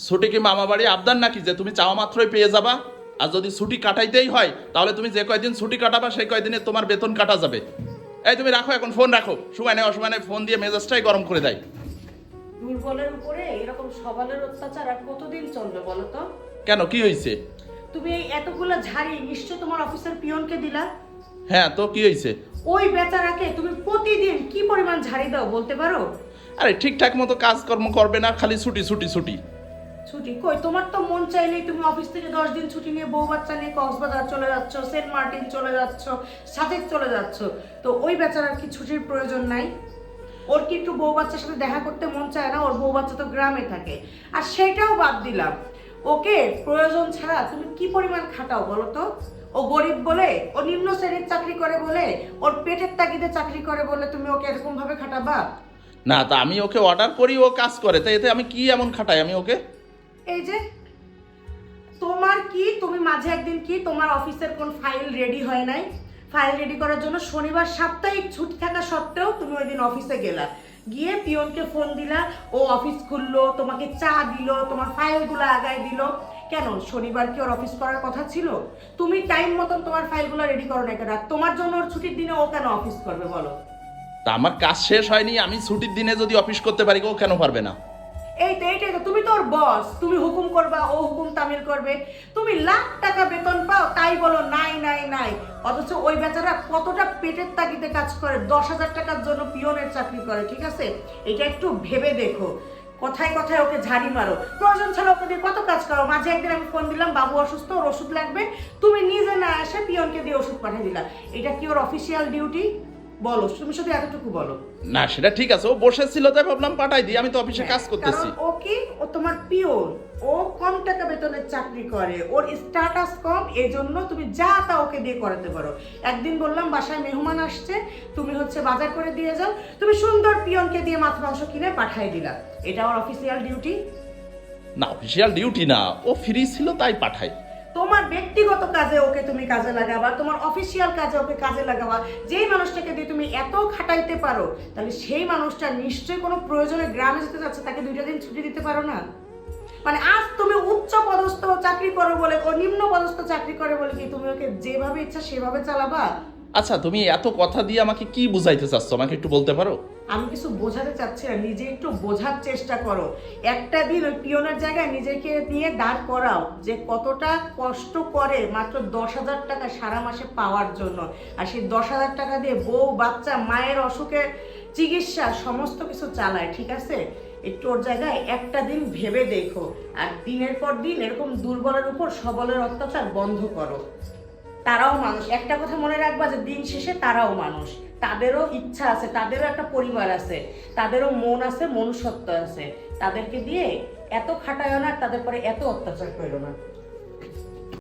ছুটি কি মামা বাড়ি আবদার নাকি যে তুমি চাওয়া মাত্রই পেয়ে যাবা? আর যদি ছুটি কাটাইতেই হয় তাহলে তুমি যে কয়দিন ছুটি কাটাবা সেই কয়দিনে তোমার বেতন কাটা যাবে। এই তুমি রাখো, এখন ফোন রাখো, সময় নেই অসময় নেই ফোন দিয়ে মেজাজটাই গরম করে দেয়। দুর্বলের উপরে এরকম সবালের অত্যাচার আর কতদিন চলবে বলো তো? কেন, কি হয়েছে? তুমি এই এতগুলো ঝাড়ি নিশ্চয় তোমার অফিসের পিয়নকে দিলা। হ্যাঁ, তো কি হয়েছে? ওই বেচারাকে তুমি প্রতিদিন কি পরিমাণ ঝাড়ি দাও বলতে পারো? আরে ঠিকঠাক মতো কাজকর্ম করবে না, খালি ছুটি ছুটি ছুটি। ছুটি কই? তোমার তো মন চাইলেই তুমি অফিস থেকে 10 দিন ছুটি নিয়ে বউ বাচ্চা নিয়ে কক্সবাজার চলে যাচ্ছ, সেন্ট মার্টিন চলে যাচ্ছ, সাজেক চলে যাচ্ছ। তো ওই বেচারার কি ছুটির প্রয়োজন নাই? ওর কি একটু বউ বাচ্চার সাথে দেখা করতে মন চায় না? ওর বউ বাচ্চা তো গ্রামে থাকে। আর সেটাও বাদ দিলাম, ওকে প্রয়োজন ছাড়া তুমি কি পরিমাণ খাটাও বলো তো? ও গরিব বলে, ও নিম্ন শ্রেণীর চাকরি করে বলে, ওর পেটের তাগিদে চাকরি করে বলে তুমি ওকে এরকম ভাবে খাটাবা? না, তা আমি ওকে অর্ডার করি, ও কাজ করে, তাই এতে আমি কি এমন খাটাই আমি ওকে? এই যে তোমার কি, তুমি মাঝে একদিন কি তোমার অফিসের কোন ফাইল রেডি হয় নাই? ফাইল রেডি করার জন্য শনিবার সাপ্তাহিক ছুটি থাকা সত্ত্বেও তুমি ওই দিন অফিসে গেলা, গিয়ে পিয়নকে ফোন দিলা, ও অফিস খুললো, তোমাকে চা দিল, তোমার ফাইলগুলো আগায় দিল। কেন, শনিবার কি ওর অফিস করার কথা ছিল? তুমি টাইম মতন তোমার ফাইলগুলো রেডি করো না কেন? তোমার জন্য ওর ছুটির দিনে ও কেন অফিস করবে বলো? তা আমার কাজ শেষ হয়নি, আমি ছুটির দিনে যদি অফিস করতে পারি, ও কেন পারবে না? এইটাই তো, তুমি তো ওর বস, তুমি হুকুম করবা, ও হুকুম তামিল করবে। তুমি লাখ টাকা বেতন পাও, তাই বলো নাই নাই নাই। অথচ ওই বেচারা কতটা পেটের তাগিদে কাজ করে, 10,000 টাকার জন্য পিয়নের চাকরি করে, ঠিক আছে? এটা একটু ভেবে দেখো। কথায় কথায় ওকে ঝাড়ি মারো, প্রয়োজন ছাড়া ওকে দিয়ে কত কাজ করো। মাঝে একদিন আমি ফোন দিলাম, বাবু অসুস্থ, ওর ওষুধ লাগবে, তুমি নিজে না এসে পিয়নকে দিয়ে ওষুধ পাঠিয়ে দিলা। এটা কি ওর অফিসিয়াল ডিউটি? বলো, তুমি শুধু এতটুকু বলো। না, সেটা ঠিক আছে, ও বসেছিল তাই ভাবলাম পাঠাই দিই, আমি তো অফিসে কাজ করতেছি। কারণ ও কি, ও তোমার পিওন, ও কম টাকা বেতনের চাকরি করে, ওর স্ট্যাটাস কম, এজন্য তুমি যা তা ওকে দিয়ে করাতে পারো। একদিন বললাম বাসায় মেহমান আসছে, তুমি হচ্ছে বাজার করে দিয়ে যাও, তুমি সুন্দর পিয়নকে দিয়ে মাছ মাংস কিনে পাঠিয়ে দিলা। এটা ওর অফিসিয়াল ডিউটি? না, অফিসিয়াল ডিউটি না, ও ফ্রি ছিল তাই পাঠাই। তোমার ব্যক্তিগত কাজে ওকে তুমি কাজে লাগাবা, তোমার অফিসিয়াল কাজে ওকে কাজে লাগাবা। যেই মানুষটাকে দিয়ে তুমি এত খাটাইতে পারো, তাহলে সেই মানুষটা নিশ্চয়ই কোনো প্রয়োজনে গ্রামে যেতে যাচ্ছে, তাকে 2টা দিন ছুটি দিতে পারো না? মানে আজ তুমি উচ্চ পদস্থ চাকরি করো বলে, ও নিম্ন পদস্থ চাকরি করে বলে কি তুমি ওকে যেভাবে ইচ্ছা সেভাবে চালাবা? আচ্ছা, তুমি এত কথা দিয়ে আমাকে কি বুঝাইতে চাচ্ছ, আমাকে একটু বলতে পারো? আমি কিছু বোঝাতে চাচ্ছি না, নিজে একটু বোঝার চেষ্টা করো। একটা দিন ওই পিয়নের জায়গায় নিজেকে নিয়ে দাঁড় করাও, যে কতটা কষ্ট করে মাত্র 10,000 টাকা সারা মাসে পাওয়ার জন্য। আর সেই 10,000 টাকা দিয়ে বউ বাচ্চা মায়ের অসুখের চিকিৎসা সমস্ত কিছু চালায়, ঠিক আছে? একটু ওর জায়গায় একটা দিন ভেবে দেখো। আর দিনের পর দিন এরকম দুর্বলের উপর সবলের অত্যাচার বন্ধ করো। তারাও মানুষ, একটা কথা মনে রাখবা যে দিন শেষে তারাও মানুষ, তাদেরও ইচ্ছা আছে, তাদেরও একটা পরিবার আছে, তাদেরও মন আছে, মনুষ্যত্ব আছে। তাদেরকে দিয়ে এত খাটায় না, তাদের পরে এত অত্যাচার করো না।